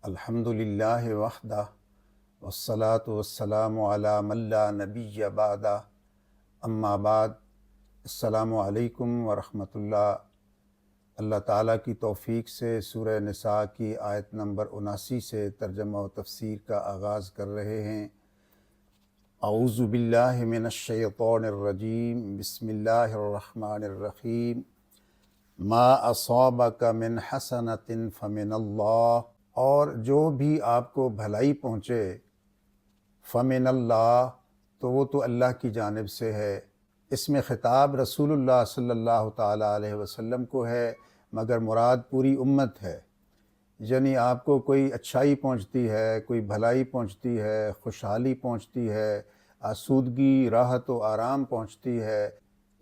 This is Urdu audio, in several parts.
الحمدللہ وحدہ والصلاة والسلام علی من لا نبی بعدہ اما بعد۔ السلام علیکم ورحمۃ اللہ۔ اللہ تعالیٰ کی توفیق سے سورہ نساء کی آیت نمبر 79 سے ترجمہ و تفسیر کا آغاز کر رہے ہیں۔ اعوذ باللہ من الشیطان الرجیم، بسم اللہ الرحمن الرحیم۔ ما اصابک من حسنۃ فمن اللہ، اور جو بھی آپ کو بھلائی پہنچے فمن اللہ، تو وہ تو اللہ کی جانب سے ہے۔ اس میں خطاب رسول اللہ صلی اللہ تعالیٰ علیہ وسلم کو ہے، مگر مراد پوری امت ہے۔ یعنی آپ کو کوئی اچھائی پہنچتی ہے، کوئی بھلائی پہنچتی ہے، خوشحالی پہنچتی ہے، آسودگی، راحت و آرام پہنچتی ہے،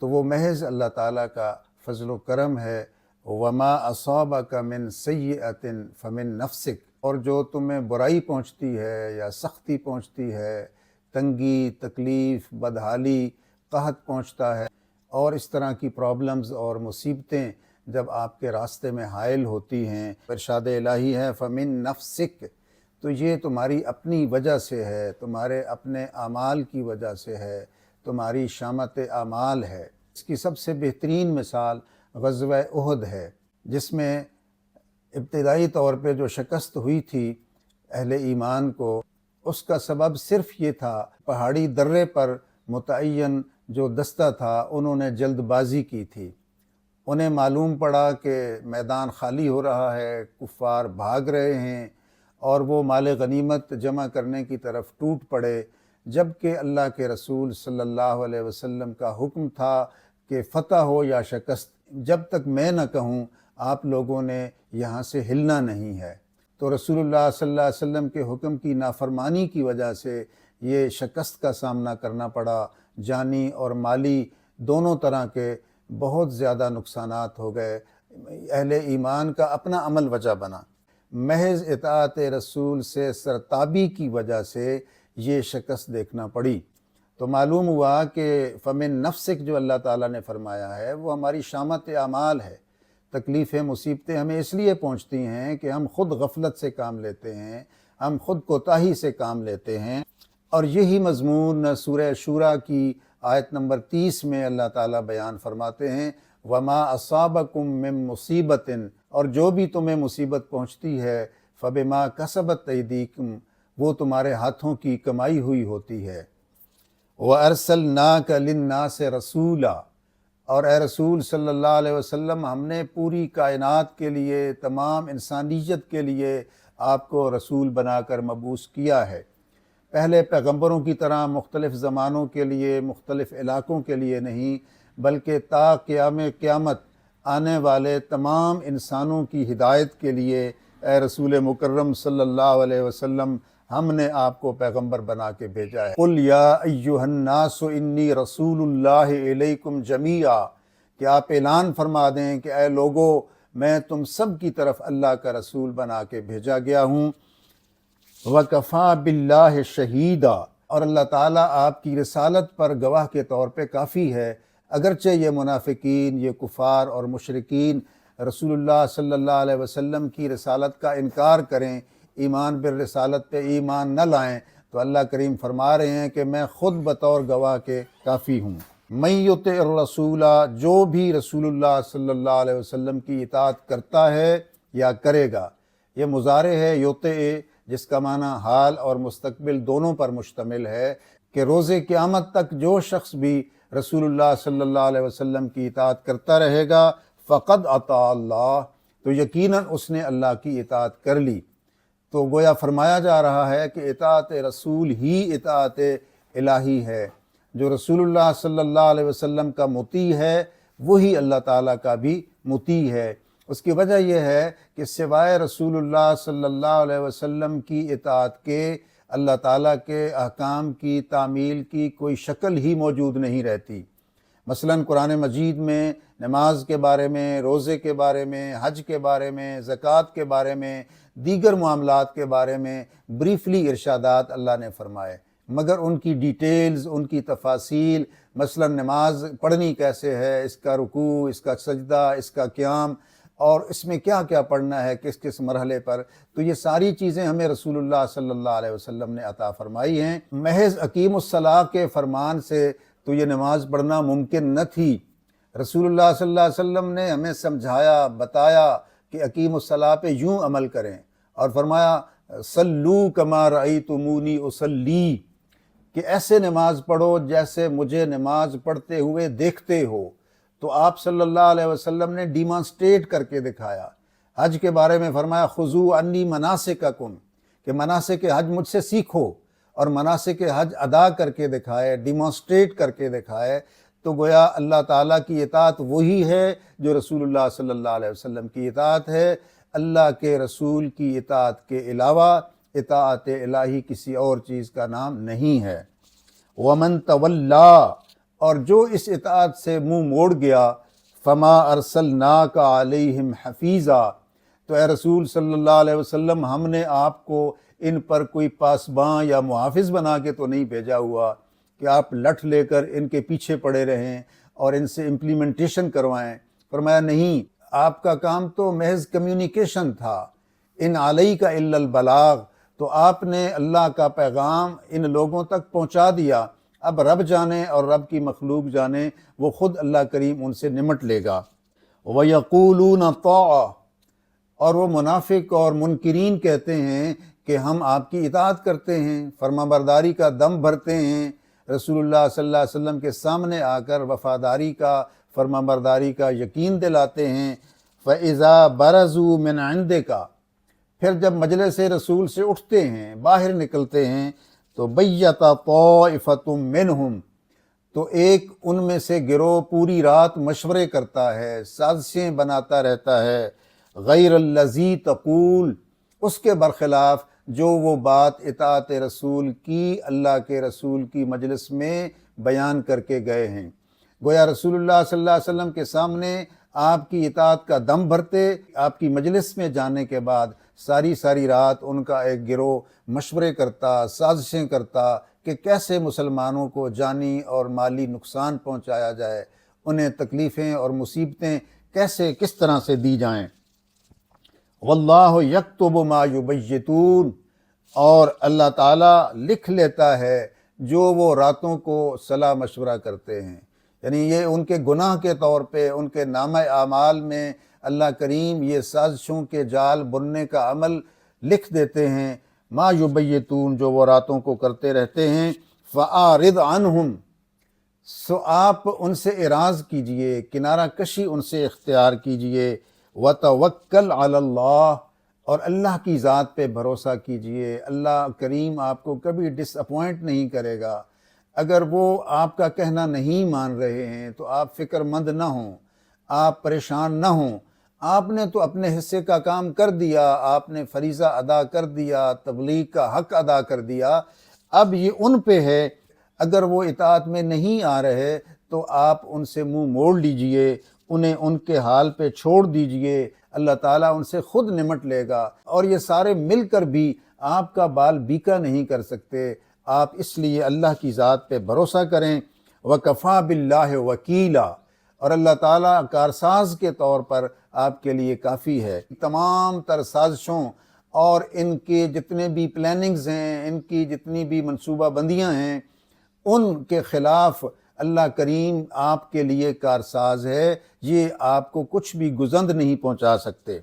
تو وہ محض اللہ تعالیٰ کا فضل و کرم ہے۔ وما اصابک من سیئۃ فمن نفسک، اور جو تمہیں برائی پہنچتی ہے یا سختی پہنچتی ہے، تنگی، تکلیف، بدحالی، قحط پہنچتا ہے، اور اس طرح کی پرابلمز اور مصیبتیں جب آپ کے راستے میں حائل ہوتی ہیں، ارشاد الہی ہے فمن نفسک، تو یہ تمہاری اپنی وجہ سے ہے، تمہارے اپنے اعمال کی وجہ سے ہے، تمہاری شامت اعمال ہے۔ اس کی سب سے بہترین مثال غزوہ احد ہے، جس میں ابتدائی طور پہ جو شکست ہوئی تھی اہل ایمان کو، اس کا سبب صرف یہ تھا، پہاڑی درے پر متعین جو دستہ تھا انہوں نے جلد بازی کی تھی۔ انہیں معلوم پڑا کہ میدان خالی ہو رہا ہے، کفار بھاگ رہے ہیں، اور وہ مال غنیمت جمع کرنے کی طرف ٹوٹ پڑے، جبکہ اللہ کے رسول صلی اللہ علیہ وسلم کا حکم تھا کہ فتح ہو یا شکست، جب تک میں نہ کہوں آپ لوگوں نے یہاں سے ہلنا نہیں ہے۔ تو رسول اللہ صلی اللہ علیہ وسلم کے حکم کی نافرمانی کی وجہ سے یہ شکست کا سامنا کرنا پڑا، جانی اور مالی دونوں طرح کے بہت زیادہ نقصانات ہو گئے۔ اہل ایمان کا اپنا عمل وجہ بنا، محض اطاعت رسول سے سرتابی کی وجہ سے یہ شکست دیکھنا پڑی۔ تو معلوم ہوا کہ فمن نفسک جو اللہ تعالیٰ نے فرمایا ہے وہ ہماری شامت اعمال ہے۔ تکلیفیں، مصیبتیں ہمیں اس لیے پہنچتی ہیں کہ ہم خود غفلت سے کام لیتے ہیں، ہم خود کوتاہی سے کام لیتے ہیں، اور یہی مضمون سورہ شورى کی آیت نمبر 30 میں اللہ تعالیٰ بیان فرماتے ہیں، وما اصابکم من مصیبت، اور جو بھی تمہیں مصیبت پہنچتی ہے فبما کسبت ایدیکم، وہ تمہارے ہاتھوں کی کمائی ہوئی ہوتی ہے۔ وَأَرْسَلْنَاكَ لِلنَّاسِ رَسُولًا، اور اے رسول صلی اللہ علیہ وسلم، ہم نے پوری کائنات کے لیے، تمام انسانیت کے لیے آپ کو رسول بنا کر مبعوث کیا ہے۔ پہلے پیغمبروں کی طرح مختلف زمانوں کے لیے، مختلف علاقوں کے لیے نہیں، بلکہ تا قیام قیامت آنے والے تمام انسانوں کی ہدایت کے لیے اے رسول مکرم صلی اللہ علیہ وسلم ہم نے آپ کو پیغمبر بنا کے بھیجا ہے۔ قُلْ يَا أَيُّهَا النَّاسُ إِنِّي رَسُولُ اللَّهِ إِلَيْكُمْ جَمِيعًا، کہ آپ اعلان فرما دیں کہ اے لوگو، میں تم سب کی طرف اللہ کا رسول بنا کے بھیجا گیا ہوں۔ وَكَفَى بِاللَّهِ شَهِيدًا، اور اللہ تعالیٰ آپ کی رسالت پر گواہ کے طور پہ کافی ہے، اگرچہ یہ منافقین، یہ کفار اور مشرکین رسول اللہ صلی اللہ علیہ وسلم کی رسالت کا انکار کریں، ایمان بالرسالت پہ ایمان نہ لائیں، تو اللہ کریم فرما رہے ہیں کہ میں خود بطور گواہ کے کافی ہوں۔ مَن یُطِعِ الرَّسُولَ، جو بھی رسول اللہ صلی اللہ علیہ وسلم کی اطاعت کرتا ہے یا کرے گا، یہ مضارع ہے یُطِع، جس کا معنی حال اور مستقبل دونوں پر مشتمل ہے، کہ روز قیامت تک جو شخص بھی رسول اللہ صلی اللہ علیہ وسلم کی اطاعت کرتا رہے گا فقد اطاع اللہ، تو یقیناً اس نے اللہ کی اطاعت کر لی۔ تو گویا فرمایا جا رہا ہے کہ اطاعت رسول ہی اطاعت الہی ہے۔ جو رسول اللہ صلی اللہ علیہ وسلم کا مطیع ہے وہی اللہ تعالیٰ کا بھی مطیع ہے۔ اس کی وجہ یہ ہے کہ سوائے رسول اللہ صلی اللہ علیہ وسلم کی اطاعت کے اللہ تعالیٰ کے احکام کی تعمیل کی کوئی شکل ہی موجود نہیں رہتی۔ مثلاً قرآن مجید میں نماز کے بارے میں، روزے کے بارے میں، حج کے بارے میں، زکوٰۃ کے بارے میں، دیگر معاملات کے بارے میں بریفلی ارشادات اللہ نے فرمائے، مگر ان کی ڈیٹیلز، ان کی تفاصیل، مثلاً نماز پڑھنی کیسے ہے، اس کا رکوع، اس کا سجدہ، اس کا قیام، اور اس میں کیا کیا پڑھنا ہے کس کس مرحلے پر، تو یہ ساری چیزیں ہمیں رسول اللہ صلی اللہ علیہ وسلم نے عطا فرمائی ہیں۔ محض اقیم الصلاۃ کے فرمان سے تو یہ نماز پڑھنا ممکن نہ تھی۔ رسول اللہ صلی اللہ علیہ وسلم نے ہمیں سمجھایا، بتایا کہ اقیم الصلاۃ پہ یوں عمل کریں، اور فرمایا صلو کما رأیتمونی اصلی، کہ ایسے نماز پڑھو جیسے مجھے نماز پڑھتے ہوئے دیکھتے ہو۔ تو آپ صلی اللہ علیہ وسلم نے ڈیمانسٹریٹ کر کے دکھایا۔ حج کے بارے میں فرمایا خذوا عنی مناسککم، کہ مناسک حج مجھ سے سیکھو، اور مناسک حج ادا کر کے دکھائے، ڈیمانسٹریٹ کر کے دکھائے۔ تو گویا اللہ تعالیٰ کی اطاعت وہی ہے جو رسول اللہ صلی اللہ علیہ وسلم کی اطاعت ہے۔ اللہ کے رسول کی اطاعت کے علاوہ اطاعت الہی کسی اور چیز کا نام نہیں ہے۔ وَمَن تَوَلَّا، اور جو اس اطاعت سے منہ موڑ گیا، فَمَا أَرْسَلْنَاكَ عَلَيْهِمْ حَفِيظًا، تو اے رسول صلی اللہ علیہ وسلم ہم نے آپ کو ان پر کوئی پاسباں یا محافظ بنا کے تو نہیں بھیجا ہوا کہ آپ لٹھ لے کر ان کے پیچھے پڑے رہیں اور ان سے امپلیمنٹیشن کروائیں۔ فرمایا نہیں، آپ کا کام تو محض کمیونیکیشن تھا، ان علیک الا البلاغ، تو آپ نے اللہ کا پیغام ان لوگوں تک پہنچا دیا۔ اب رب جانے اور رب کی مخلوق جانے، وہ خود اللہ کریم ان سے نمٹ لے گا۔ وَيَقُولُونَ طَاعَةٌ، اور وہ منافق اور منکرین کہتے ہیں کہ ہم آپ کی اطاعت کرتے ہیں، فرما برداری کا دم بھرتے ہیں، رسول اللہ صلی اللہ علیہ وسلم کے سامنے آ کر وفاداری کا، فرما برداری کا یقین دلاتے ہیں۔ فَإِذَا بَرَزُوا مِنْ عِنْدِكَ، پھر جب مجلس رسول سے اٹھتے ہیں، باہر نکلتے ہیں، تو بَيَّتَ طَائِفَةٌ مِّنْهُمْ، تو ایک ان میں سے گروہ پوری رات مشورے کرتا ہے، سازشیں بناتا رہتا ہے، غیر الذی تقول، اس کے برخلاف جو وہ بات اطاعت رسول کی، اللہ کے رسول کی مجلس میں بیان کر کے گئے ہیں۔ گویا رسول اللہ صلی اللہ علیہ وسلم کے سامنے آپ کی اطاعت کا دم بھرتے، آپ کی مجلس میں جانے کے بعد ساری رات ان کا ایک گروہ مشورے کرتا، سازشیں کرتا کہ کیسے مسلمانوں کو جانی اور مالی نقصان پہنچایا جائے، انہیں تکلیفیں اور مصیبتیں کس طرح سے دی جائیں۔ واللہ یکتب ما یبیتون، اور اللہ تعالیٰ لکھ لیتا ہے جو وہ راتوں کو صلاح مشورہ کرتے ہیں، یعنی یہ ان کے گناہ کے طور پہ ان کے نامہ اعمال میں اللہ کریم یہ سازشوں کے جال بننے کا عمل لکھ دیتے ہیں۔ ما یبیتون، جو وہ راتوں کو کرتے رہتے ہیں۔ فَأَعْرِضْ عَنْهُمْ، سو آپ ان سے اعراض کیجئے، کنارہ کشی ان سے اختیار کیجئے۔ وَتَوَكَّلْ عَلَى اللَّهِ، اور اللہ کی ذات پہ بھروسہ کیجئے، اللہ کریم آپ کو کبھی ڈس اپوائنٹ نہیں کرے گا۔ اگر وہ آپ کا کہنا نہیں مان رہے ہیں تو آپ فکر مند نہ ہوں، آپ پریشان نہ ہوں، آپ نے تو اپنے حصے کا کام کر دیا، آپ نے فریضہ ادا کر دیا، تبلیغ کا حق ادا کر دیا، اب یہ ان پہ ہے۔ اگر وہ اطاعت میں نہیں آ رہے تو آپ ان سے منہ موڑ لیجئے، انہیں ان کے حال پہ چھوڑ دیجئے، اللہ تعالیٰ ان سے خود نمٹ لے گا، اور یہ سارے مل کر بھی آپ کا بال بیکا نہیں کر سکتے۔ آپ اس لیے اللہ کی ذات پہ بھروسہ کریں۔ وَكَفَى بِاللَّهِ وَكِيلًا، اور اللہ تعالیٰ کارساز کے طور پر آپ کے لیے کافی ہے۔ تمام تر سازشوں اور ان کے جتنے بھی پلاننگز ہیں، ان کی جتنی بھی منصوبہ بندیاں ہیں، ان کے خلاف اللہ کریم آپ کے لیے کارساز ہے، یہ آپ کو کچھ بھی گزند نہیں پہنچا سکتے۔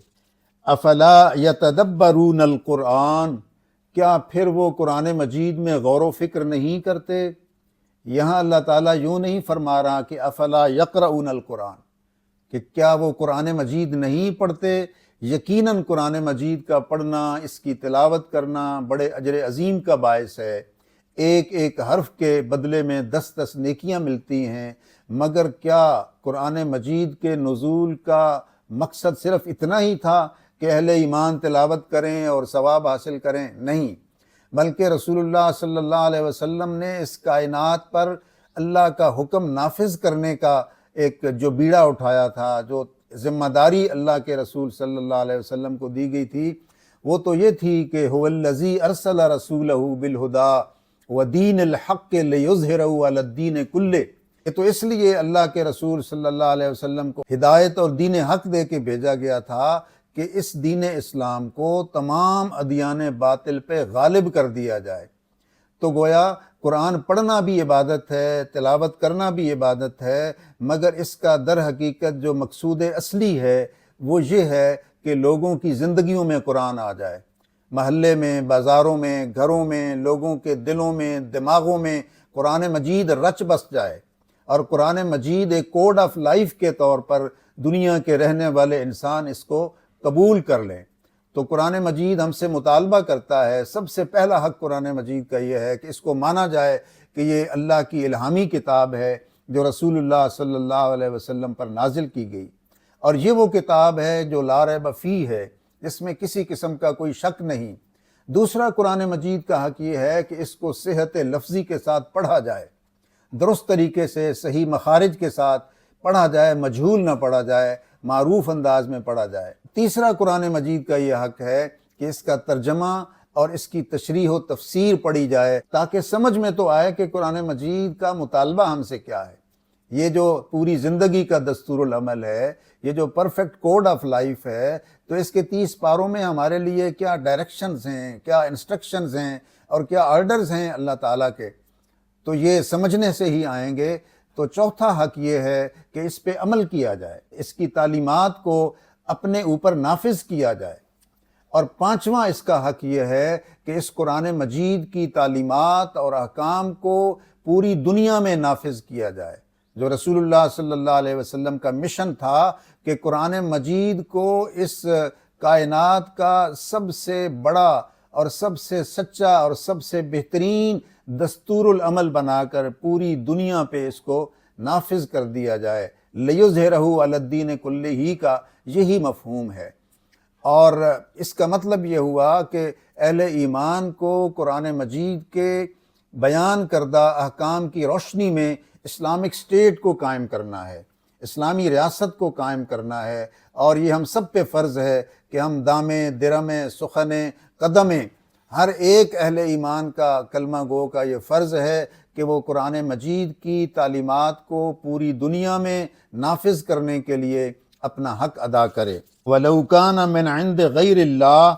افلا یتدبرون القرآن، کیا پھر وہ قرآن مجید میں غور و فکر نہیں کرتے؟ یہاں اللہ تعالیٰ یوں نہیں فرما رہا کہ افلا یقرؤون القرآن، کہ کیا وہ قرآن مجید نہیں پڑھتے؟ یقیناً قرآن مجید کا پڑھنا، اس کی تلاوت کرنا بڑے اجر عظیم کا باعث ہے۔ ایک ایک حرف کے بدلے میں 10 نیکیاں ملتی ہیں، مگر کیا قرآن مجید کے نزول کا مقصد صرف اتنا ہی تھا کہ اہل ایمان تلاوت کریں اور ثواب حاصل کریں؟ نہیں، بلکہ رسول اللہ صلی اللہ علیہ وسلم نے اس کائنات پر اللہ کا حکم نافذ کرنے کا ایک جو بیڑا اٹھایا تھا، جو ذمہ داری اللہ کے رسول صلی اللہ علیہ وسلم کو دی گئی تھی، وہ تو یہ تھی کہ هو الذی ارسل رسولہ بالہدی ودین الحق لیظہرہ علی الدین کلہ، تو اس لیے اللہ کے رسول صلی اللہ علیہ وسلم کو ہدایت اور دین حق دے کے بھیجا گیا تھا کہ اس دین اسلام کو تمام ادیان باطل پہ غالب کر دیا جائے۔ تو گویا قرآن پڑھنا بھی عبادت ہے، تلاوت کرنا بھی عبادت ہے، مگر اس کا در حقیقت جو مقصود اصلی ہے وہ یہ ہے کہ لوگوں کی زندگیوں میں قرآن آ جائے، محلے میں، بازاروں میں، گھروں میں، لوگوں کے دلوں میں، دماغوں میں قرآن مجید رچ بس جائے، اور قرآن مجید ایک کوڈ آف لائف کے طور پر دنیا کے رہنے والے انسان اس کو قبول کر لیں۔ تو قرآن مجید ہم سے مطالبہ کرتا ہے، سب سے پہلا حق قرآن مجید کا یہ ہے کہ اس کو مانا جائے کہ یہ اللہ کی الہامی کتاب ہے جو رسول اللہ صلی اللہ علیہ وسلم پر نازل کی گئی، اور یہ وہ کتاب ہے جو لا ریب فیہ ہے، اس میں کسی قسم کا کوئی شک نہیں۔ دوسرا قرآن مجید کا حق یہ ہے کہ اس کو صحت لفظی کے ساتھ پڑھا جائے، درست طریقے سے صحیح مخارج کے ساتھ پڑھا جائے، مجہول نہ پڑھا جائے، معروف انداز میں پڑھا جائے۔ تیسرا قرآن مجید کا یہ حق ہے کہ اس کا ترجمہ اور اس کی تشریح و تفسیر پڑھی جائے، تاکہ سمجھ میں تو آئے کہ قرآن مجید کا مطالبہ ہم سے کیا ہے۔ یہ جو پوری زندگی کا دستور العمل ہے، یہ جو پرفیکٹ کوڈ آف لائف ہے، تو اس کے 30 پاروں میں ہمارے لیے کیا ڈائریکشنز ہیں، کیا انسٹرکشنز ہیں اور کیا آرڈرز ہیں اللہ تعالیٰ کے، تو یہ سمجھنے سے ہی آئیں گے۔ تو چوتھا حق یہ ہے کہ اس پہ عمل کیا جائے، اس کی تعلیمات کو اپنے اوپر نافذ کیا جائے، اور پانچواں اس کا حق یہ ہے کہ اس قرآن مجید کی تعلیمات اور احکام کو پوری دنیا میں نافذ کیا جائے۔ جو رسول اللہ صلی اللہ علیہ وسلم کا مشن تھا کہ قرآن مجید کو اس کائنات کا سب سے بڑا اور سب سے سچا اور سب سے بہترین دستور العمل بنا کر پوری دنیا پہ اس کو نافذ کر دیا جائے، لِیُظْہِرَہُ عَلَى الدِّینِ کُلِّہِ کا یہی مفہوم ہے۔ اور اس کا مطلب یہ ہوا کہ اہل ایمان کو قرآن مجید کے بیان کردہ احکام کی روشنی میں اسلامک اسٹیٹ کو قائم کرنا ہے، اسلامی ریاست کو قائم کرنا ہے، اور یہ ہم سب پہ فرض ہے کہ ہم دامیں، درمیں، سخنیں، قدمیں، ہر ایک اہل ایمان کا، کلمہ گو کا یہ فرض ہے کہ وہ قرآن مجید کی تعلیمات کو پوری دنیا میں نافذ کرنے کے لیے اپنا حق ادا کرے۔ وَلَوْ كَانَ مِنْ عِنْدِ غَيْرِ اللَّهِ،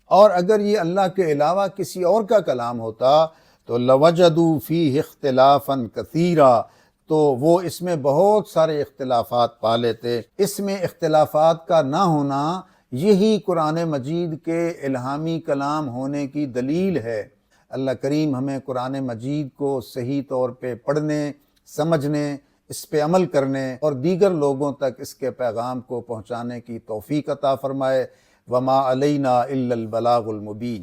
اور اگر یہ اللہ کے علاوہ کسی اور کا کلام ہوتا تو لَوَجَدُوا فِيهِ اخْتِلَافًا كَثِيرًا، تو وہ اس میں بہت سارے اختلافات پا لیتے۔ اس میں اختلافات کا نہ ہونا یہی قرآن مجید کے الہامی کلام ہونے کی دلیل ہے۔ اللہ کریم ہمیں قرآن مجید کو صحیح طور پہ پڑھنے، سمجھنے، اس پہ عمل کرنے اور دیگر لوگوں تک اس کے پیغام کو پہنچانے کی توفیق عطا فرمائے۔ وما علینا الا البلاغ المبین۔